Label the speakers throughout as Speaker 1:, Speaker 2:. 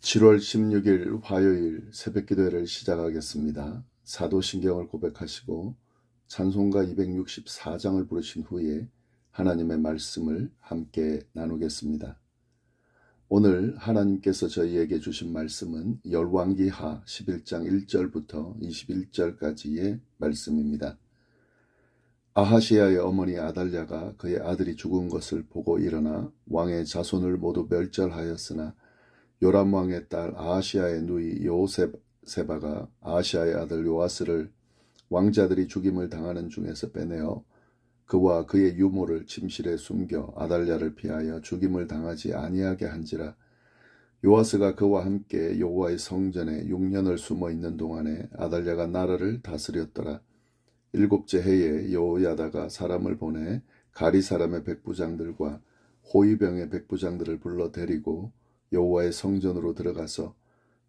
Speaker 1: 7월 16일 화요일 새벽기도회를 시작하겠습니다. 사도신경을 고백하시고 찬송가 264장을 부르신 후에 하나님의 말씀을 함께 나누겠습니다. 오늘 하나님께서 저희에게 주신 말씀은 열왕기하 11장 1절부터 21절까지의 말씀입니다. 아하시야의 어머니 아달랴가 그의 아들이 죽은 것을 보고 일어나 왕의 자손을 모두 멸절하였으나 요람 왕의 딸 아하시야의 누이 여호세바가 아하시야의 아들 요아스를 왕자들이 죽임을 당하는 중에서 빼내어 그와 그의 유모를 침실에 숨겨 아달랴를 피하여 죽임을 당하지 아니하게 한지라. 요아스가 그와 함께 여호와의 성전에 6년을 숨어 있는 동안에 아달랴가 나라를 다스렸더라. 7째 해에 여호야다가 사람을 보내 가리 사람의 백부장들과 호위병의 백부장들을 불러 데리고 여호와의 성전으로 들어가서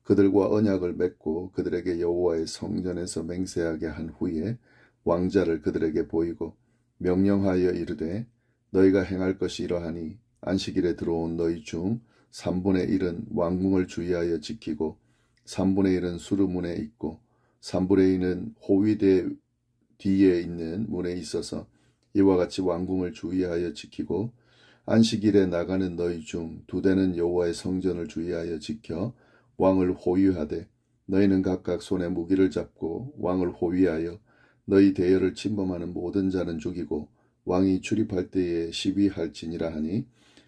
Speaker 1: 그들과 언약을 맺고 그들에게 여호와의 성전에서 맹세하게 한 후에 왕자를 그들에게 보이고 명령하여 이르되 너희가 행할 것이 이러하니 안식일에 들어온 너희 중 3분의 1은 왕궁을 주의하여 지키고 3분의 1은 수르문에 있고 3분의 1은 호위대 뒤에 있는 문에 있어서 이와 같이 왕궁을 주의하여 지키고 안식일에 나가는 너희 중 2대는 여호와의 성전을 주의하여 지켜 왕을 호위하되 너희는 각각 손에 무기를 잡고 왕을 호위하여 너희 대열을 침범하는 모든 자는 죽이고 왕이 출입할 때에 시위할지니라 하니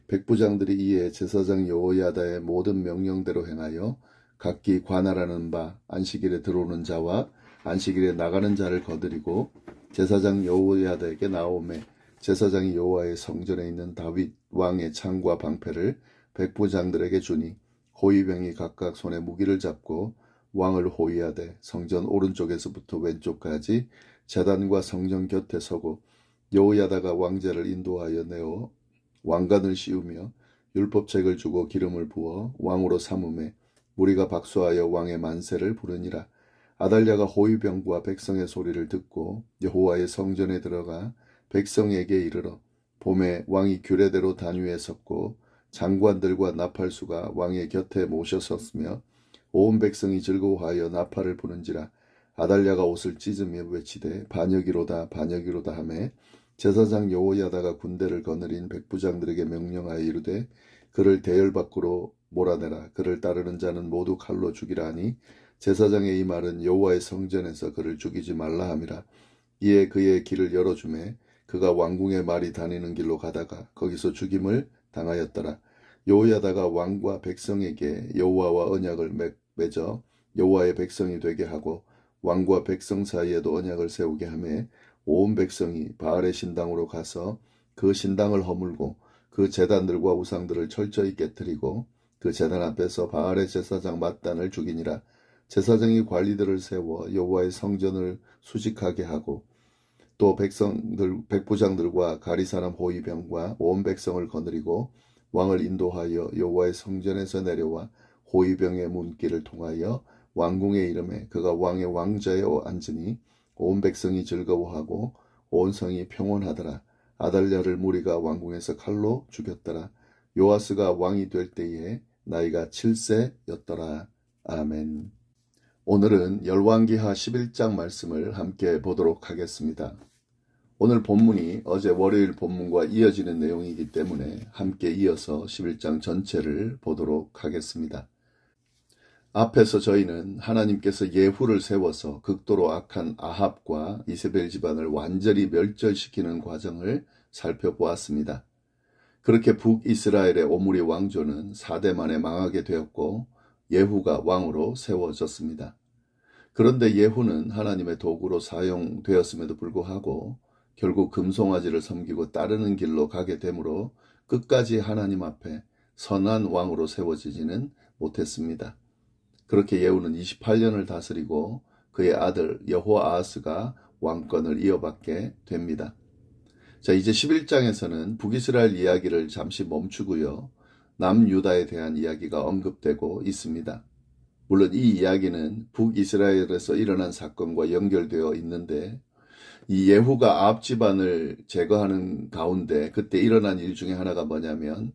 Speaker 1: 백부장들이 이에 제사장 여호야다의 모든 명령대로 행하여 각기 관할하는 바 안식일에 들어오는 자와 안식일에 나가는 자를 거느리고 제사장 여호야다에게 나오매 제사장이 여호와의 성전에 있는 다윗 왕의 창과 방패를 백부장들에게 주니 호위병이 각각 손에 무기를 잡고 왕을 호위하되 성전 오른쪽에서부터 왼쪽까지 제단과 성전 곁에 서고 여호야다가 왕자를 인도하여 내어 왕관을 씌우며 율법책을 주고 기름을 부어 왕으로 삼음에 무리가 박수하여 왕의 만세를 부르니라. 아달랴가 호위병과 백성의 소리를 듣고 여호와의 성전에 들어가 백성에게 이르러 봄에 왕이 규례대로 단위에 섰고 장관들과 나팔수가 왕의 곁에 모셔섰으며 온 백성이 즐거워하여 나팔을 부는지라. 아달랴가 옷을 찢으며 외치되 반역이로다 반역이로다 하매 제사장 여호야다가 군대를 거느린 백부장들에게 명령하여 이르되 그를 대열 밖으로 몰아내라. 그를 따르는 자는 모두 칼로 죽이라 하니 제사장의 이 말은 여호와의 성전에서 그를 죽이지 말라 함이라. 이에 그의 길을 열어주매 그가 왕궁의 말이 다니는 길로 가다가 거기서 죽임을 당하였더라. 여호야다가 왕과 백성에게 여호와와 언약을 맺어 여호와의 백성이 되게 하고 왕과 백성 사이에도 언약을 세우게 하매 온 백성이 바알의 신당으로 가서 그 신당을 허물고 그 제단들과 우상들을 철저히 깨뜨리고 그 제단 앞에서 바알의 제사장 맏단을 죽이니라. 제사장이 관리들을 세워 여호와의 성전을 수직하게 하고 또 백부장들과 가리 사람 호위병과 온 백성을 거느리고 왕을 인도하여 여호와의 성전에서 내려와 호위병의 문길을 통하여 왕궁에 이르매 그가 왕의 왕좌에 앉으니 온 백성이 즐거워하고 온 성이 평온하더라. 아달랴를 무리가 왕궁에서 칼로 죽였더라. 요아스가 왕이 될 때에 나이가 7세였더라. 아멘. 오늘은 열왕기하 11장 말씀을 함께 보도록 하겠습니다. 오늘 본문이 어제 월요일 본문과 이어지는 내용이기 때문에 함께 이어서 11장 전체를 보도록 하겠습니다. 앞에서 저희는 하나님께서 예후를 세워서 극도로 악한 아합과 이세벨 집안을 완전히 멸절시키는 과정을 살펴보았습니다. 그렇게 북이스라엘의 오므리 왕조는 4대 만에 망하게 되었고 예후가 왕으로 세워졌습니다. 그런데 예후는 하나님의 도구로 사용되었음에도 불구하고 결국 금송아지를 섬기고 따르는 길로 가게 되므로 끝까지 하나님 앞에 선한 왕으로 세워지지는 못했습니다. 그렇게 예후는 28년을 다스리고 그의 아들 여호아하스가 왕권을 이어받게 됩니다. 자, 이제 11장에서는 북이스라엘 이야기를 잠시 멈추고요. 남유다에 대한 이야기가 언급되고 있습니다. 물론 이 이야기는 북이스라엘에서 일어난 사건과 연결되어 있는데 이 예후가 아합 집안을 제거하는 가운데 그때 일어난 일 중에 하나가 뭐냐면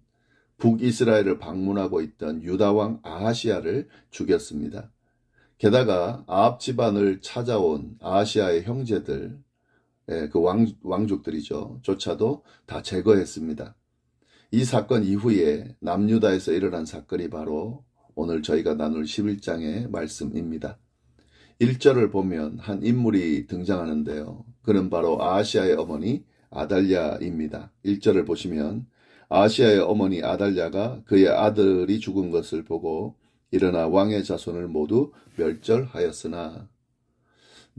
Speaker 1: 북이스라엘을 방문하고 있던 유다왕 아하시야를 죽였습니다. 게다가 아합 집안을 찾아온 아하시야의 형제들, 그 왕족들이죠. 조차도 다 제거했습니다. 이 사건 이후에 남유다에서 일어난 사건이 바로 오늘 저희가 나눌 11장의 말씀입니다. 1절을 보면 한 인물이 등장하는데요. 그는 바로 아하시야의 어머니 아달랴입니다. 1절을 보시면 아하시야의 어머니 아달랴가 그의 아들이 죽은 것을 보고 일어나 왕의 자손을 모두 멸절하였으나,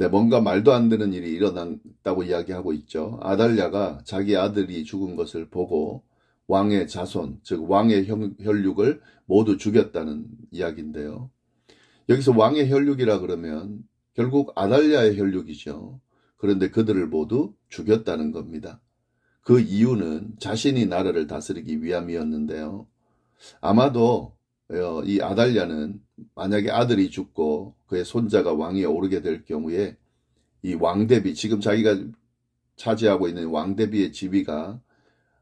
Speaker 1: 뭔가 말도 안 되는 일이 일어났다고 이야기하고 있죠. 아달랴가 자기 아들이 죽은 것을 보고 왕의 자손, 즉 왕의 혈육을 모두 죽였다는 이야기인데요. 여기서 왕의 혈육이라 그러면 결국 아달랴의 혈육이죠. 그런데 그들을 모두 죽였다는 겁니다. 그 이유는 자신이 나라를 다스리기 위함이었는데요. 아마도 이 아달랴는 만약에 아들이 죽고 그의 손자가 왕위에 오르게 될 경우에 이 왕대비, 지금 자기가 차지하고 있는 왕대비의 지위가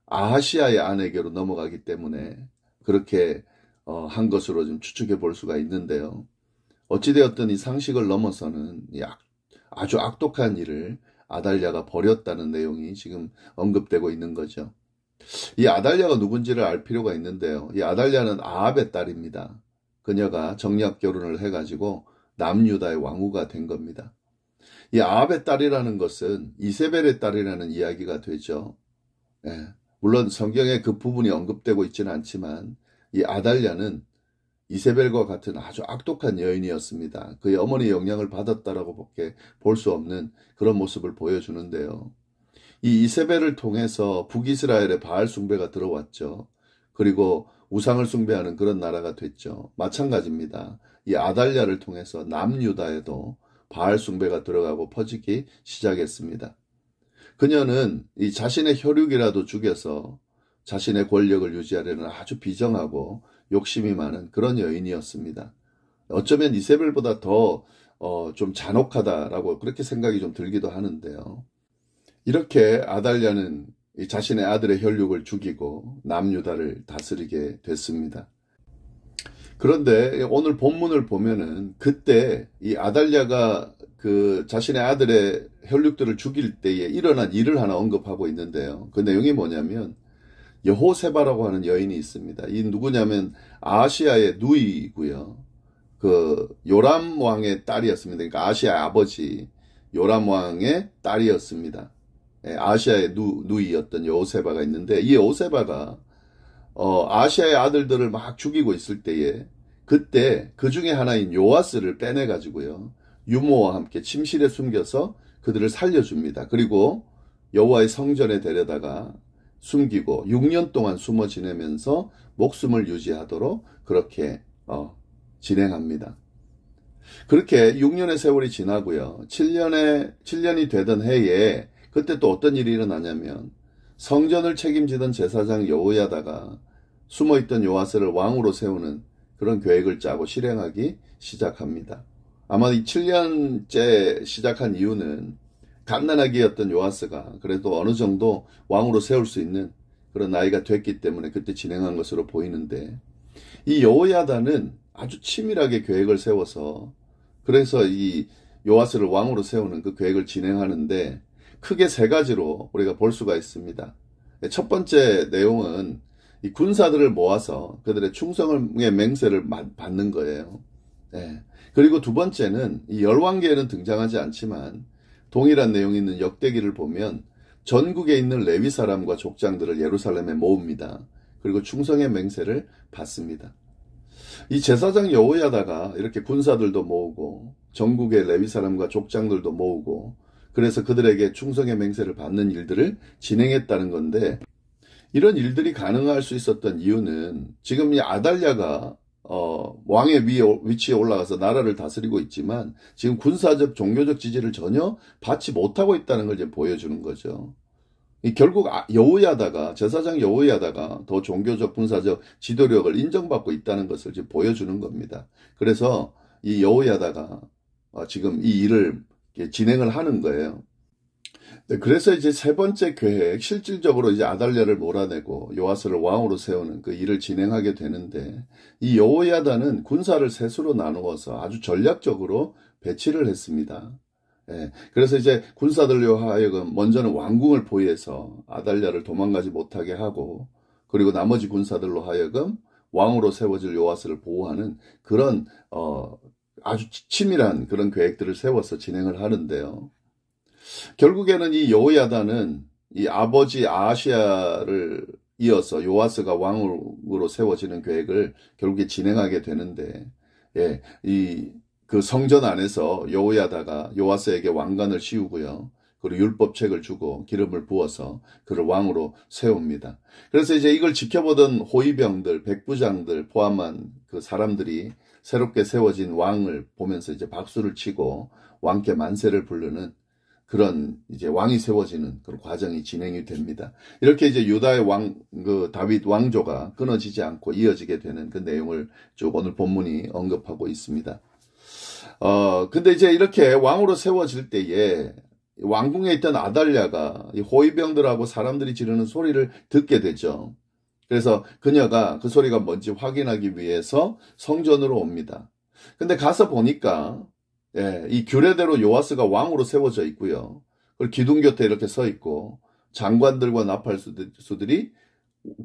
Speaker 1: 아하시야의 아내에게로 넘어가기 때문에 그렇게 한 것으로 좀 추측해 볼 수가 있는데요. 어찌되었든 이 상식을 넘어서는 아주 악독한 일을 아달랴가 벌였다는 내용이 지금 언급되고 있는 거죠. 이 아달랴가 누군지를 알 필요가 있는데요. 이 아달랴는 아합의 딸입니다. 그녀가 정략 결혼을 해가지고 남유다의 왕후가 된 겁니다. 이 아합의 딸이라는 것은 이세벨의 딸이라는 이야기가 되죠. 물론 성경에 그 부분이 언급되고 있지는 않지만 이 아달랴는 이세벨과 같은 아주 악독한 여인이었습니다. 그의 어머니의 영향을 받았다라고밖에 볼 수 없는 그런 모습을 보여주는데요. 이 이세벨을 통해서 북이스라엘의 바알 숭배가 들어왔죠. 그리고 우상을 숭배하는 그런 나라가 됐죠. 마찬가지입니다. 이 아달랴를 통해서 남유다에도 바알 숭배가 들어가고 퍼지기 시작했습니다. 그녀는 이 자신의 혈육이라도 죽여서 자신의 권력을 유지하려는 아주 비정하고 욕심이 많은 그런 여인이었습니다. 어쩌면 이세벨보다 더 좀 잔혹하다라고 그렇게 생각이 좀 들기도 하는데요. 이렇게 아달랴는 자신의 아들의 혈육을 죽이고 남유다를 다스리게 됐습니다. 그런데 오늘 본문을 보면은 그때 이 아달랴가 그 자신의 아들의 혈육들을 죽일 때에 일어난 일을 하나 언급하고 있는데요. 그 내용이 뭐냐면 여호세바라고 하는 여인이 있습니다. 이 누구냐면 아하시야의 누이고요. 그 요람 왕의 딸이었습니다. 그러니까 아하시야의 아버지 요람 왕의 딸이었습니다. 아하시야의 누이였던 여호세바가 있는데 이 여호세바가 아하시야의 아들들을 막 죽이고 있을 때에 그때 그 중에 하나인 요아스를 빼내가지고요. 유모와 함께 침실에 숨겨서 그들을 살려줍니다. 그리고 여호와의 성전에 데려다가 숨기고 6년 동안 숨어 지내면서 목숨을 유지하도록 그렇게 진행합니다. 그렇게 6년의 세월이 지나고요. 7년이 되던 해에 그때 또 어떤 일이 일어나냐면 성전을 책임지던 제사장 여호야다가 숨어있던 요아스를 왕으로 세우는 그런 계획을 짜고 실행하기 시작합니다. 아마 이 7년째 시작한 이유는 갓난아기였던 요아스가 그래도 어느 정도 왕으로 세울 수 있는 그런 나이가 됐기 때문에 그때 진행한 것으로 보이는데 이 여호야다는 아주 치밀하게 계획을 세워서 그래서 이 요아스를 왕으로 세우는 그 계획을 진행하는데 크게 세 가지로 우리가 볼 수가 있습니다. 첫 번째 내용은 이 군사들을 모아서 그들의 충성의 맹세를 받는 거예요. 그리고 두 번째는 이 열왕기에는 등장하지 않지만 동일한 내용이 있는 역대기를 보면 전국에 있는 레위 사람과 족장들을 예루살렘에 모읍니다. 그리고 충성의 맹세를 받습니다. 이 제사장 여호야다가 이렇게 군사들도 모으고 전국의 레위 사람과 족장들도 모으고 그래서 그들에게 충성의 맹세를 받는 일들을 진행했다는 건데 이런 일들이 가능할 수 있었던 이유는 지금 이 아달랴가 왕의 위치에 올라가서 나라를 다스리고 있지만 지금 군사적 종교적 지지를 전혀 받지 못하고 있다는 걸 이제 보여주는 거죠. 결국 여호야다가 제사장 여호야다가 더 종교적 군사적 지도력을 인정받고 있다는 것을 지금 보여주는 겁니다. 그래서 이 여호야다가 지금 이 일을 진행을 하는 거예요. 네, 그래서 이제 세 번째 계획, 실질적으로 이제 아달랴를 몰아내고 요아스를 왕으로 세우는 그 일을 진행하게 되는데, 이 여호야다는 군사를 셋으로 나누어서 아주 전략적으로 배치를 했습니다. 예, 그래서 이제 군사들로 하여금 먼저는 왕궁을 포위해서 아달랴를 도망가지 못하게 하고, 그리고 나머지 군사들로 하여금 왕으로 세워질 요아스를 보호하는 그런 아주 치밀한 그런 계획들을 세워서 진행을 하는데요. 결국에는 이 여호야다는 이 아버지 아하시야를 이어서 요아스가 왕으로 세워지는 계획을 결국에 진행하게 되는데, 예, 그 성전 안에서 여호야다가 요아스에게 왕관을 씌우고요. 그리고 율법책을 주고 기름을 부어서 그를 왕으로 세웁니다. 그래서 이제 이걸 지켜보던 호위병들, 백부장들 포함한 그 사람들이 새롭게 세워진 왕을 보면서 이제 박수를 치고 왕께 만세를 부르는 그런 이제 왕이 세워지는 그런 과정이 진행이 됩니다. 이렇게 이제 유다의 그 다윗 왕조가 끊어지지 않고 이어지게 되는 그 내용을 쭉 오늘 본문이 언급하고 있습니다. 근데 이제 이렇게 왕으로 세워질 때에 왕궁에 있던 아달랴가 이 호위병들하고 사람들이 지르는 소리를 듣게 되죠. 그래서 그녀가 그 소리가 뭔지 확인하기 위해서 성전으로 옵니다. 근데 가서 보니까 예, 이 규례대로 요아스가 왕으로 세워져 있고요. 그리고 기둥 곁에 이렇게 서 있고 장관들과 나팔수들이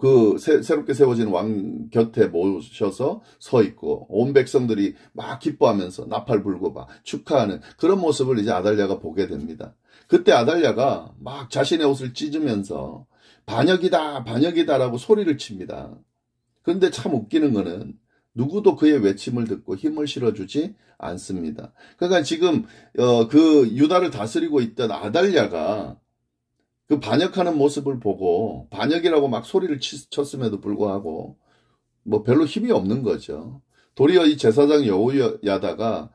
Speaker 1: 그 새롭게 세워진 왕 곁에 모셔서 서 있고 온 백성들이 막 기뻐하면서 나팔 불고 막 축하하는 그런 모습을 이제 아달랴가 보게 됩니다. 그때 아달랴가 막 자신의 옷을 찢으면서 반역이다, 반역이다라고 소리를 칩니다. 그런데 참 웃기는 거는 누구도 그의 외침을 듣고 힘을 실어주지 않습니다. 그러니까 지금 그 유다를 다스리고 있던 아달랴가 그 반역하는 모습을 보고 반역이라고 막 소리를 쳤음에도 불구하고 뭐 별로 힘이 없는 거죠. 도리어 이 제사장 여호야다가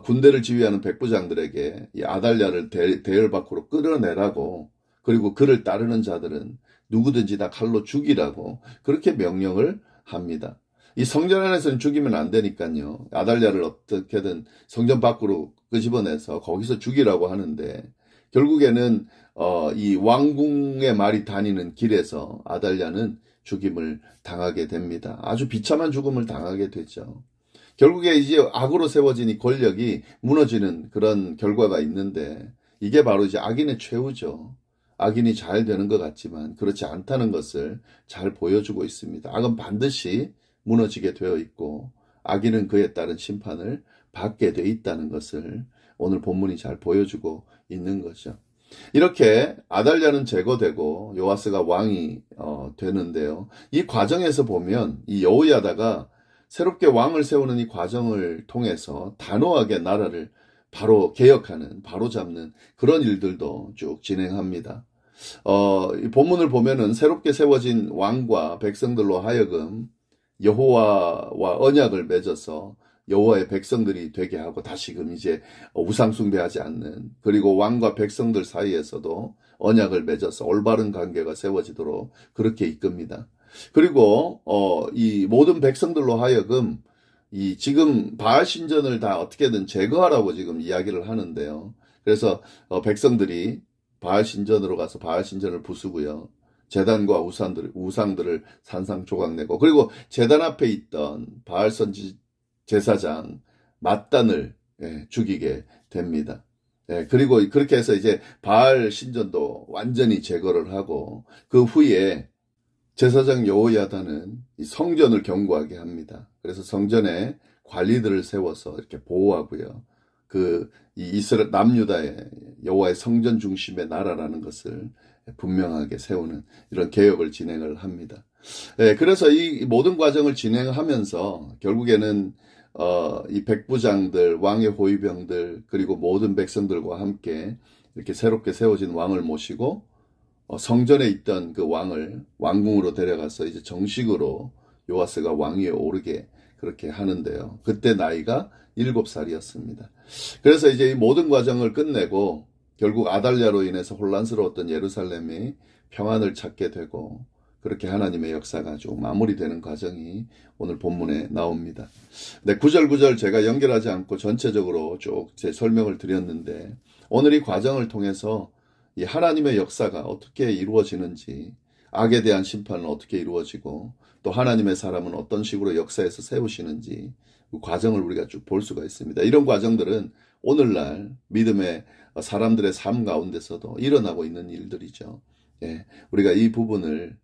Speaker 1: 군대를 지휘하는 백부장들에게 이 아달랴를 대열 밖으로 끌어내라고, 그리고 그를 따르는 자들은 누구든지 다 칼로 죽이라고 그렇게 명령을 합니다. 이 성전 안에서는 죽이면 안 되니까요. 아달랴를 어떻게든 성전 밖으로 끄집어내서 거기서 죽이라고 하는데, 결국에는 이 왕궁의 말이 다니는 길에서 아달랴는 죽임을 당하게 됩니다. 아주 비참한 죽음을 당하게 되죠. 결국에 이제 악으로 세워진 이 권력이 무너지는 그런 결과가 있는데, 이게 바로 이제 악인의 최후죠. 악인이 잘 되는 것 같지만 그렇지 않다는 것을 잘 보여주고 있습니다. 악은 반드시 무너지게 되어 있고 악인은 그에 따른 심판을 받게 되어 있다는 것을 오늘 본문이 잘 보여주고 있는 거죠. 이렇게 아달랴는 제거되고 요아스가 왕이 되는데요. 이 과정에서 보면 이 여호야다가 새롭게 왕을 세우는 이 과정을 통해서 단호하게 나라를 바로 개혁하는, 바로 잡는 그런 일들도 쭉 진행합니다. 이 본문을 보면은 새롭게 세워진 왕과 백성들로 하여금 여호와와 언약을 맺어서 여호와의 백성들이 되게 하고 다시금 이제 우상 숭배하지 않는, 그리고 왕과 백성들 사이에서도 언약을 맺어서 올바른 관계가 세워지도록 그렇게 이끕니다. 그리고 이 모든 백성들로 하여금 이 지금 바알 신전을 다 어떻게든 제거하라고 지금 이야기를 하는데요. 그래서 백성들이 바알 신전으로 가서 바알 신전을 부수고요. 제단과 우상들을 산산조각내고, 그리고 제단 앞에 있던 바알 선지 제사장 mat단을 죽이게 됩니다. 그리고 그렇게 해서 이제 바알 신전도 완전히 제거를 하고, 그 후에 제사장 여호야다는 이 성전을 견고하게 합니다. 그래서 성전에 관리들을 세워서 이렇게 보호하고요. 이 이스라엘 남유다의 여호와의 성전 중심의 나라라는 것을 분명하게 세우는 이런 개혁을 진행을 합니다. 그래서 이 모든 과정을 진행하면서 결국에는 이 백부장들, 왕의 호위병들, 그리고 모든 백성들과 함께 이렇게 새롭게 세워진 왕을 모시고 성전에 있던 그 왕을 왕궁으로 데려가서 이제 정식으로 요아스가 왕위에 오르게 그렇게 하는데요. 그때 나이가 7살이었습니다. 그래서 이제 이 모든 과정을 끝내고 결국 아달랴로 인해서 혼란스러웠던 예루살렘이 평안을 찾게 되고, 그렇게 하나님의 역사가 쭉 마무리되는 과정이 오늘 본문에 나옵니다. 네, 구절구절 제가 연결하지 않고 전체적으로 쭉 제 설명을 드렸는데, 오늘 이 과정을 통해서 이 하나님의 역사가 어떻게 이루어지는지, 악에 대한 심판은 어떻게 이루어지고 또 하나님의 사람은 어떤 식으로 역사에서 세우시는지 그 과정을 우리가 쭉 볼 수가 있습니다. 이런 과정들은 오늘날 믿음의 사람들의 삶 가운데서도 일어나고 있는 일들이죠. 예, 우리가 이 부분을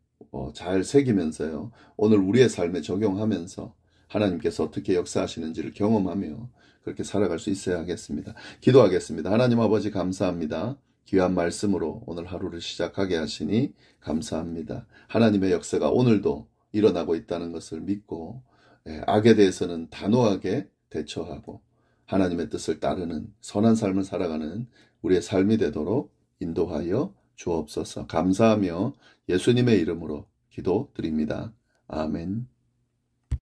Speaker 1: 잘 새기면서요, 오늘 우리의 삶에 적용하면서 하나님께서 어떻게 역사하시는지를 경험하며 그렇게 살아갈 수 있어야 하겠습니다. 기도하겠습니다. 하나님 아버지 감사합니다. 귀한 말씀으로 오늘 하루를 시작하게 하시니 감사합니다. 하나님의 역사가 오늘도 일어나고 있다는 것을 믿고 악에 대해서는 단호하게 대처하고 하나님의 뜻을 따르는 선한 삶을 살아가는 우리의 삶이 되도록 인도하여 주옵소서. 감사하며 예수님의 이름으로 기도드립니다. 아멘.